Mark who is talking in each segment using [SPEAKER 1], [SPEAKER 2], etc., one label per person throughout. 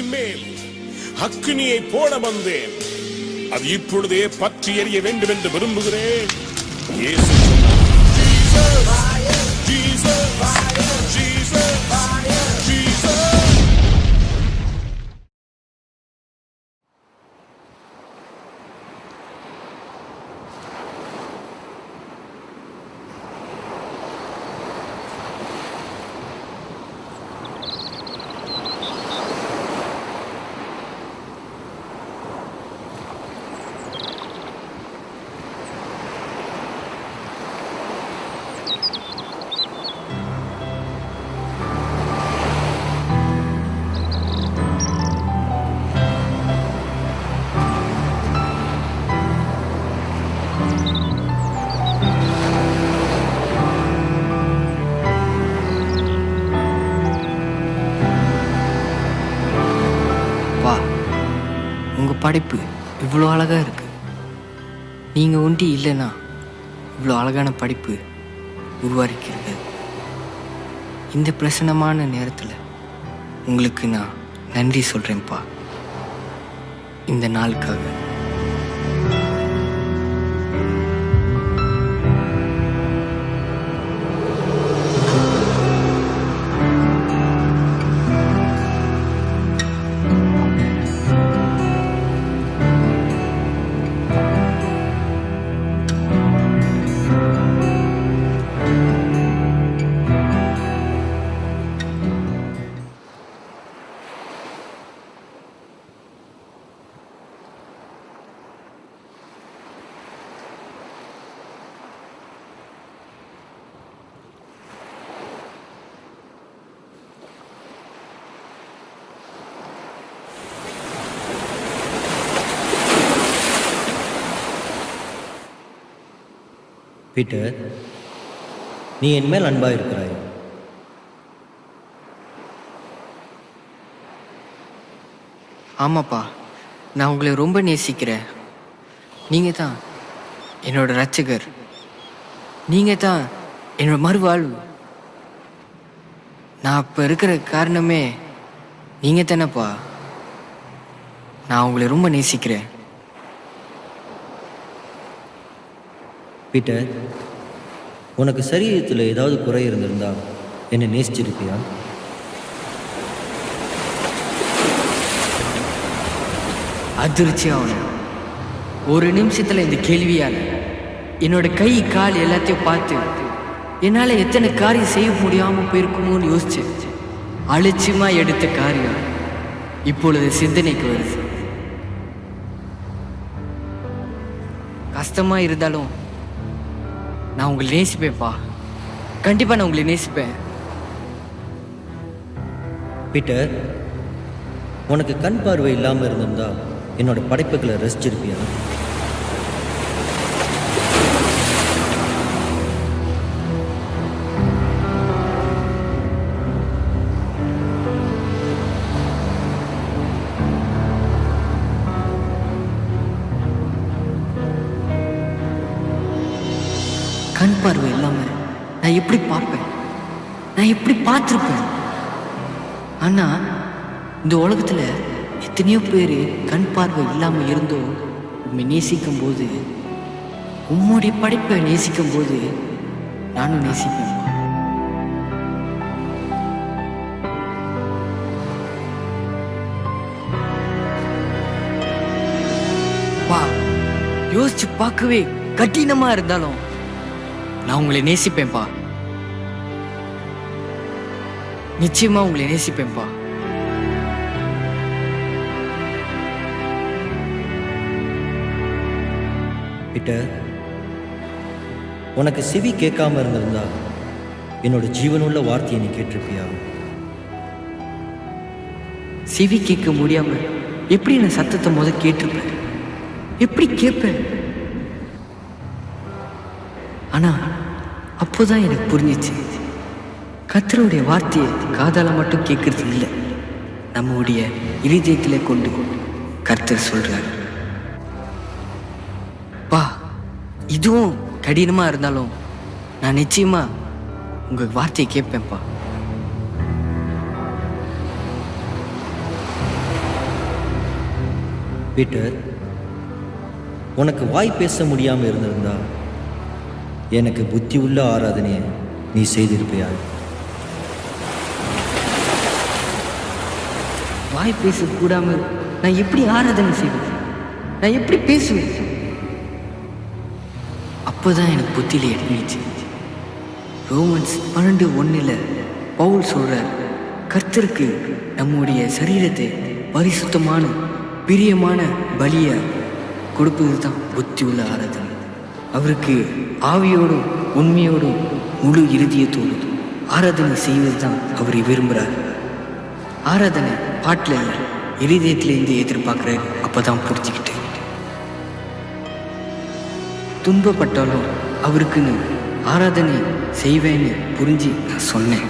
[SPEAKER 1] நெருப்பின் மேல் அக்கினியை போட வந்தேன், அது இப்பொழுதே பற்றி எறிய வேண்டும் என்று விரும்புகிறேன். இயேசு சொன்னார், ஜீசஸ், ஜீசஸ், ஜீசஸ், ஜீசஸ்.
[SPEAKER 2] படைப்பு இவ்வளோ அழகாக இருக்குது. நீங்கள் ஒண்டி இல்லைன்னா இவ்வளோ அழகான படைப்பு உருவாக்கியிருக்க. இந்த பிரசன்னமான நேரத்தில் உங்களுக்கு நான் நன்றி சொல்கிறேன்ப்பா, இந்த நாளுக்காக.
[SPEAKER 3] பீட்டர், நீ என் மேல் அன்பாக இருக்கிறாய்.
[SPEAKER 2] ஆமாப்பா, நான் உங்களை ரொம்ப நேசிக்கிறேன். நீங்கள் தான் என்னோட இரட்சகர், நீங்கள் தான் என்னோட மறுவாழ்வு. நான் இப்போ இருக்கிற காரணமே நீங்கள் தானேப்பா. நான் உங்களை ரொம்ப நேசிக்கிறேன்.
[SPEAKER 3] பீட்டர், உனக்கு சரீரத்தில் ஏதாவது குறை இருந்திருந்தா என்னை நேசிச்சிருப்பியா?
[SPEAKER 2] அதிர்ச்சி ஆகணும். ஒரு நிமிஷத்தில் இந்த கேள்வியால் என்னோட கை கால் எல்லாத்தையும் பார்த்து என்னால் எத்தனை காரியம் செய்ய முடியாமல் போயிருக்குமோன்னு யோசிச்சு அலட்சியமாக எடுத்த காரியம் இப்பொழுது சிந்தனைக்கு வருது. கஷ்டமாக இருந்தாலும் நான் உங்களை நேசிப்பேன்ப்பா. கண்டிப்பாக நான் உங்களை நேசிப்பேன்.
[SPEAKER 3] பீட்டர், உனக்கு கண் பார்வை இல்லாமல் இருந்திருந்தா என்னோட படைப்புகளை ரசிச்சிருப்பியா?
[SPEAKER 2] கண் பார்வை இல்லாமல் நான் எப்படி பார்ப்பேன்? நான் எப்படி பார்த்துருப்பேன்? ஆனால் இந்த உலகத்தில் எத்தனையோ பேர் கண் பார்வை இல்லாமல் இருந்தோ உண்மை நேசிக்கும் போது, உம்முடைய படைப்பை நேசிக்கும் போது நானும் நேசிப்பேன். பா, யோசிச்சு பார்க்கவே கடினமா இருந்தாலும் நான் உங்களை நேசிப்பேன்பா. நிச்சயமா உங்களை நேசிப்பேன்பா.
[SPEAKER 3] பீட்டர், உனக்கு செவி கேட்காம இருந்திருந்தா என்னோட ஜீவனுள்ள வார்த்தையை நீ கேட்டிருப்பியா?
[SPEAKER 2] செவி கேட்க முடியாம எப்படி நான் சத்தத்தை கேட்டிருப்பேன்? எப்படி கேட்பேன்? ஆனா அப்போதான் எனக்கு புரிஞ்சிச்சு, கர்த்தருடைய வார்த்தையை காதால மட்டும் கேட்கறது இல்லை, நம்முடைய இருதயத்திலே கொண்டு கர்த்தர் சொல்றார். பா, இதுவும் கடினமா இருந்தாலும் நான் நிச்சயமா உங்க வார்த்தையை கேட்பேன்ப்பா.
[SPEAKER 3] பீட்டர், உனக்கு வாய் பேச முடியாமல் இருந்திருந்தா எனக்கு புத்தி உள்ள ஆராதனையை நீ செய்திருப்பியா?
[SPEAKER 2] வாய் பேசக்கூடாமல் நான் எப்படி ஆராதனை செய்வேன்? நான் எப்படி பேசுவேன்? அப்போதான் எனக்கு புத்தியில எட்டுச்சு. ரோமன்ஸ் 12:1 பவுல் சொல்றார், கர்த்தருக்கு நம்முடைய சரீரத்தை பரிசுத்தமான பிரியமான பலிய கொடுப்பது தான் புத்தி உள்ள ஆராதனை. அவருக்கு ஆவியோடும் உண்மையோடும் முழு இருதயத்தோடும் ஆராதனை செய்வது தான் அவர் விரும்புகிறார். ஆராதனை பாட்டில் இல்லை, இருதயத்திலேருந்து எதிர்பார்க்குறாரு. அப்போதான் புரிஞ்சுக்கிட்டு துன்பப்பட்டாலும் அவருக்குன்னு ஆராதனை செய்வேன்னு புரிஞ்சு நான் சொன்னேன்.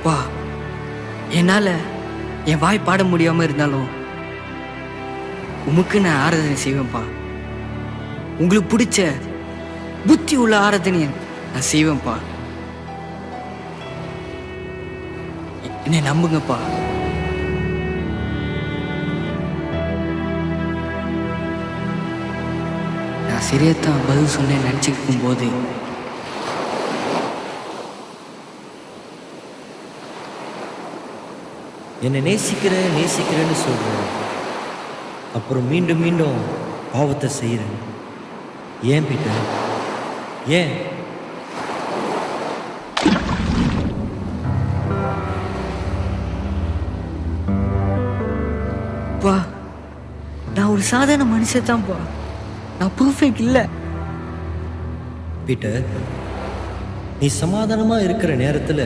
[SPEAKER 2] வா, என்னால் என் வாய் பாட முடியாமல் இருந்தாலும் உமக்கு நான் ஆராதனை செய்வேன்ப்பா. உங்களுக்கு பிடிச்ச புத்தி உள்ள ஆராதனையை நான் செய்வேன்ப்பா. என்னை நம்புங்கப்பா. நான் சரியாத்தான் பதில் சொன்னேன் நினச்சிருக்கும் போது
[SPEAKER 3] என்னை நேசிக்கிறேன்னு சொல்கிறேன், அப்புறம் மீண்டும் மீண்டும் பாவத்தை செய்கிறேன். ஏன் பீட்டர்? ஏன்?
[SPEAKER 2] பா, நான் ஒரு சாதாரண மனுஷன் தான்ப்பா. நான் பர்ஃபெக்ட் இல்லை.
[SPEAKER 3] பீட்டர், நீ சமாதானமாக இருக்கிற நேரத்தில்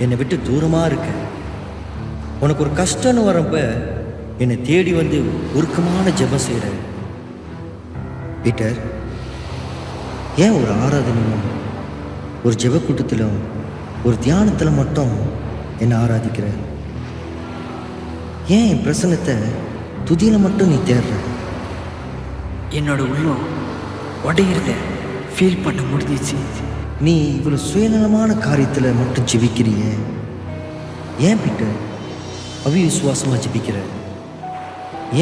[SPEAKER 3] என்னை விட்டு தூரமாக இருக்க. உனக்கு ஒரு கஷ்டம்னு வரப்ப என்னை தேடி வந்து உருக்கமான ஜெபம் செய்கிற. பீட்டர், ஏன் ஒரு ஆராதனையும் ஒரு ஜெப கூட்டத்திலும் ஒரு தியானத்தில் மட்டும் என்னை ஆராதிக்கிற? ஏன் என் பிரசன்னத்தை துதியில் மட்டும் நீ தேடுற?
[SPEAKER 2] என்னோட உள்ளம் உடையிறத ஃபீல் பண்ண முடிஞ்சிச்சு.
[SPEAKER 3] நீ இவ்வளோ சுயநலமான காரியத்தில் மட்டும் ஜெபிக்கிறிய. ஏன் பீட்டர் அவிசுவாசமாக ஜெபிக்கிற?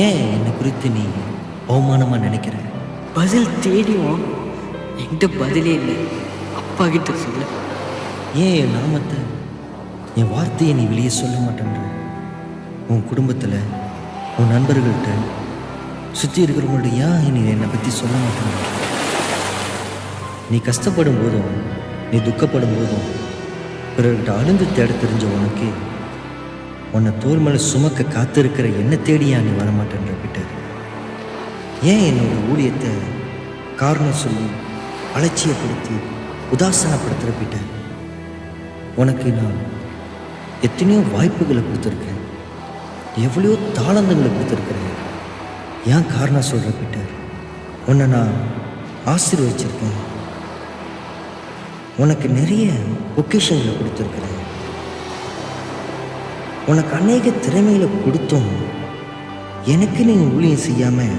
[SPEAKER 3] ஏன் என்னை குறித்து நீ அவமானமாக நினைக்கிற?
[SPEAKER 2] பதில் தேடியும் என்கிட்ட பதிலே இல்லை. அப்பா கிட்ட சொல்ல.
[SPEAKER 3] ஏன் என் நாமத்தை, என் வார்த்தையை நீ வெளியே சொல்ல மாட்டேன்ற? உன் குடும்பத்தில், உன் நண்பர்கள்ட்ட, சுற்றி இருக்கிறவங்கள்ட்ட ஏன் நீ என்னை பற்றி சொல்ல மாட்டேன்ற? நீ கஷ்டப்படும் போதும், நீ துக்கப்படும் போதும் பிறர்கிட்ட அழுந்து தேட தெரிஞ்ச உனக்கு உன்னை தோல் மேலே சுமக்க காத்திருக்கிற என்ன தேடியா நீ வரமாட்டேன்ற பீட்டர்? ஏன் என்னோட ஊழியத்தை காரணம் சொல்லி அலட்சியப்படுத்தி உதாசனப்படுத்துகிற பீட்டர்? உனக்கு நான் எத்தனையோ வாய்ப்புகளை கொடுத்துருக்கேன், எவ்வளையோ தாளந்தங்களை கொடுத்துருக்கிறேன். ஏன் காரணம் சொல்கிற பீட்டர்? உன்னை நான் ஆசீர்வதிச்சிருக்கேன், உனக்கு நிறைய பொக்கிஷங்களை கொடுத்துருக்கிறேன், உனக்கு அநேக திறமைகளை கொடுத்தோம். எனக்கு நீ ஊழியம் செய்யாமல்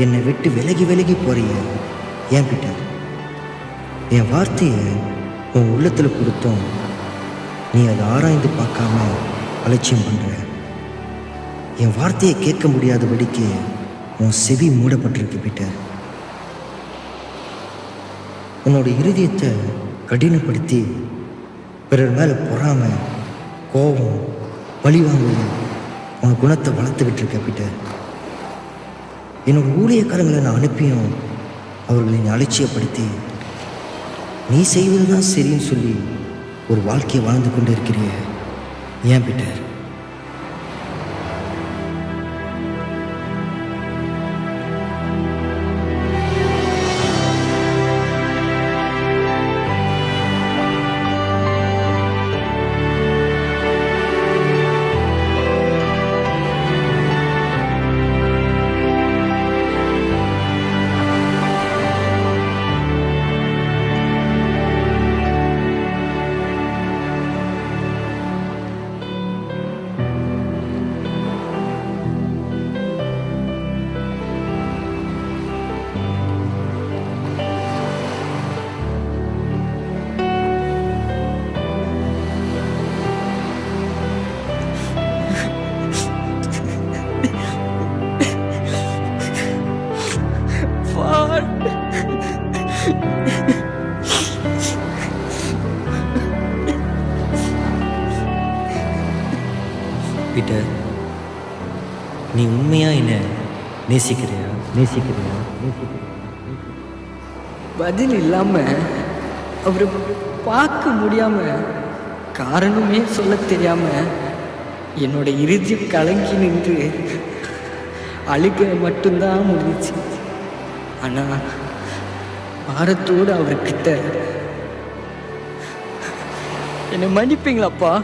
[SPEAKER 3] என்னை விட்டு விலகி விலகி போறிய. ஏன் பீட்டர்? என் வார்த்தையை உன் உள்ளத்தில் கொடுத்தோம், நீ அதை ஆராய்ந்து பார்க்காம அலட்சியம் பண்ணுற. என் வார்த்தையை கேட்க முடியாதபடிக்கு உன் செவி மூடப்பட்டிருக்கு பீட்டர். உன்னோட இருதயத்தை கடினப்படுத்தி பிறர் மேலே பொறாம, கோபம், பழிவாங்குவது உன் குணத்தை வளர்த்துக்கிட்டு இருக்க பீட்டர். என்னோட ஊழியக்காரங்களை நான் அனுப்பியும் அவர்களை நீ அலட்சியப்படுத்தி நீ செய்வது தான் சரின்னு சொல்லி ஒரு வாழ்க்கையை வாழ்ந்து கொண்டு இருக்கிறிய. ஏன் பீட்டர்? பீட்டர், நீ உண்மையா என்ன நேசிக்கிறியா?
[SPEAKER 2] பதில் இல்லாம அவரை பார்க்க முடியாம, காரணமே சொல்ல தெரியாம என்னோட இறுதி கலங்கி நின்று அழுக மட்டும்தான் முடிஞ்சிச்சு. ஆனா பாரத்தோடு அவர்கிட்ட, என்னை மன்னிப்பீங்களாப்பா,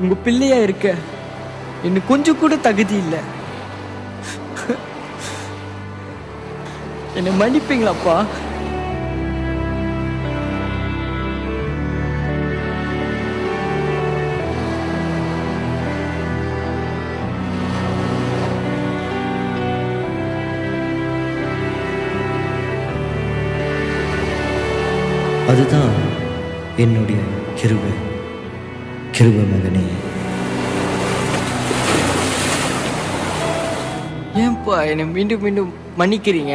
[SPEAKER 2] உங்க பிள்ளையா இருக்க எனக்கு கொஞ்சம் கூட தகுதி இல்லை, என்னை மன்னிப்பீங்களாப்பா?
[SPEAKER 3] அதுதான் என்னுடைய கிருபை மகனே.
[SPEAKER 2] ஏன்பா என்னை மீண்டும் மீண்டும் மன்னிக்கிறீங்க?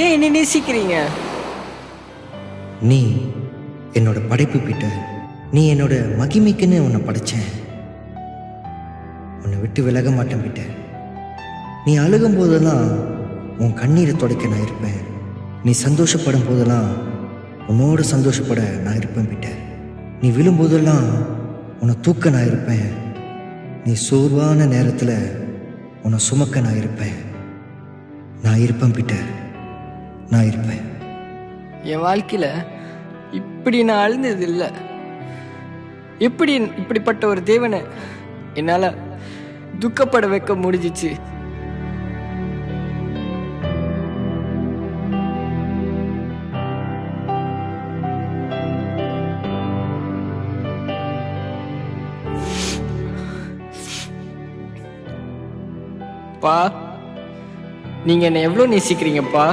[SPEAKER 2] ஏன் என்னை நேசிக்கிறீங்க?
[SPEAKER 3] நீ என்னோட படைப்பு பீட்டர். நீ என்னோட மகிமைக்குன்னு உன்னை படைச்சேன். உன்னை விட்டு விலக மாட்டேன் பீட்டர். நீ அழுகும் போதெல்லாம் உன் கண்ணீரை துடைக்க நான் இருப்பேன். நீ சந்தோஷப்படும் போதெல்லாம் உன்னோட சந்தோஷப்பட நான் இருப்பேன் பீட்டர். நீ விழும்போதெல்லாம் உன்னை தூக்க நான் இருப்பேன். நீ சோர்வான நேரத்தில் உன்னை சுமக்க நான் இருப்பேன். நான் இருப்பேன் பீட்டர், நான் இருப்பேன்.
[SPEAKER 2] என் வாழ்க்கையில் இப்படி நான் அழுந்தது இல்லை. இப்படிப்பட்ட ஒரு தேவனை என்னால் துக்கப்பட வைக்க முடிஞ்சிச்சு. பா, நீங்க என்ன எவ்வளவு நேசிக்கிறீங்கப்பா?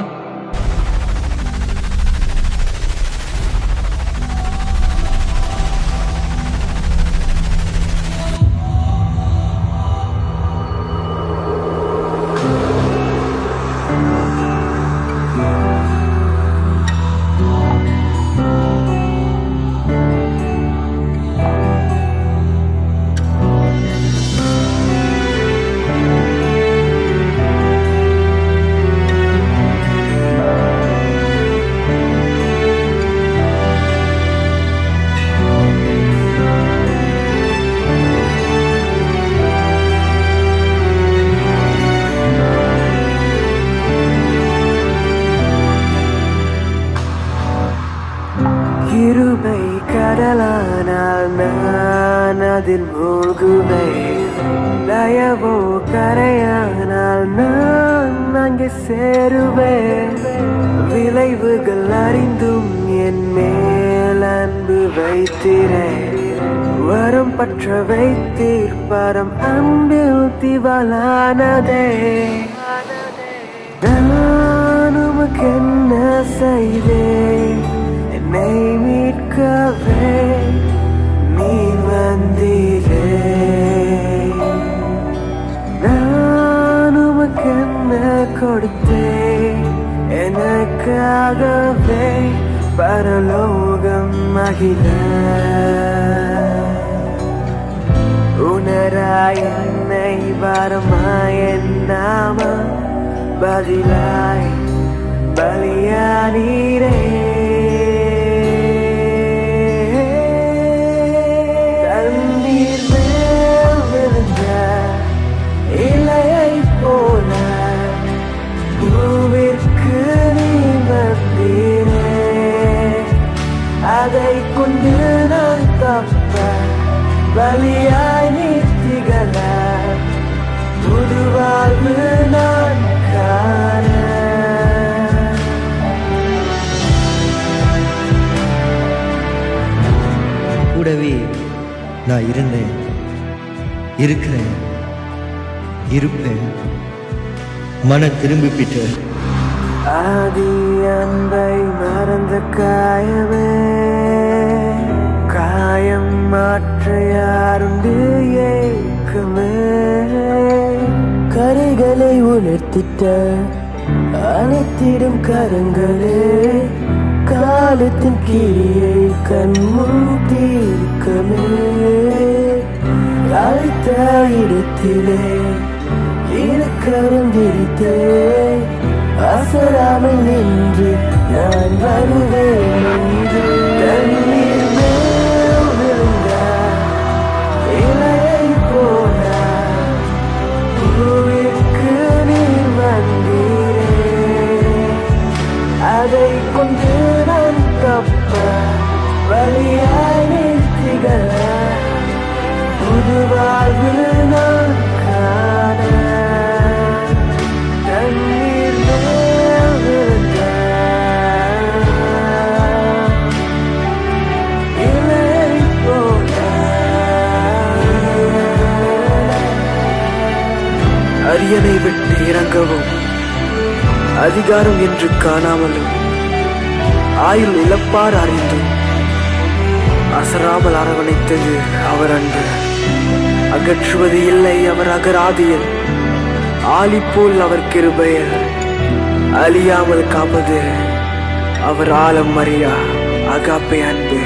[SPEAKER 4] கிருபை கடலானால் நான் அதில் மூழ்குவேன். தயவோ கரையானால் நான் அங்கே சேருவேன். விளைவுகள் அறிந்தும் என் மேல் அன்பு வைத்திரேன். வரம் பற்ற வைத்தீர் பரம் அன்பில் திவாலானதே. நான் உமக்கு என்ன செய்தேன்? என்னை மீட்கவே நீ வந்தீரே. நான் உமக்கு என்ன கொடுத்தேன்? எனக்காகவே பரலோகம் அகில உணராய் என்னை பாரமாய் எண்ணாம பதிலாய் பலியானீரே. தண்ணீர் மேல் விழுந்த இலையை போல பூவிற்கு நீ வந்தீரே. அதை கொண்டு நான் தப்ப பலியாய் நீ திகழ புது வாழ்வு நான் காண.
[SPEAKER 3] கூடவே நான் இருந்தேன், இருக்கிறேன், இருப்பேன். மன திரும்பி பீட்டர்.
[SPEAKER 4] ஆதி அன்பை மறந்த காயமே, காயம் மாற்ற யாருண்டு ஏக்கமே. கரைகளை உணர்த்திட்ட அனைத்திடும் கரங்களே, காலத்தின் கிரியை கண்முன் தீர்க்கமே. அழைத்த இடத்திலே இலக்கரம் விரித்தே அசராமல் நின்று நான் வருவேன் என்று தண்ணீர் மேல் விழுந்த இலையை போல பூவிற்கு நீர் வந்தீரே அதை கொண்டு நான் தப்ப வழியாய் நிறுத்திகள புது வாழ்வில் நான் காண தண்ணீர் மேல் விழுந்த இலை போல அரியணை விட்டு இறங்கவும் அதிகாரம் என்று காணாமலும் ஆயுள் இழப்பார் அறிந்தும் அசராமல் அரவணைத்தது அவர் அன்பு. அகற்றுவது இல்லை அவர் அகராதியில் ஆலிப்போல் அவர் கிருபையில் அழியாமல் காப்பது அவர் ஆழம் அறியா அகாப்பை அன்பு.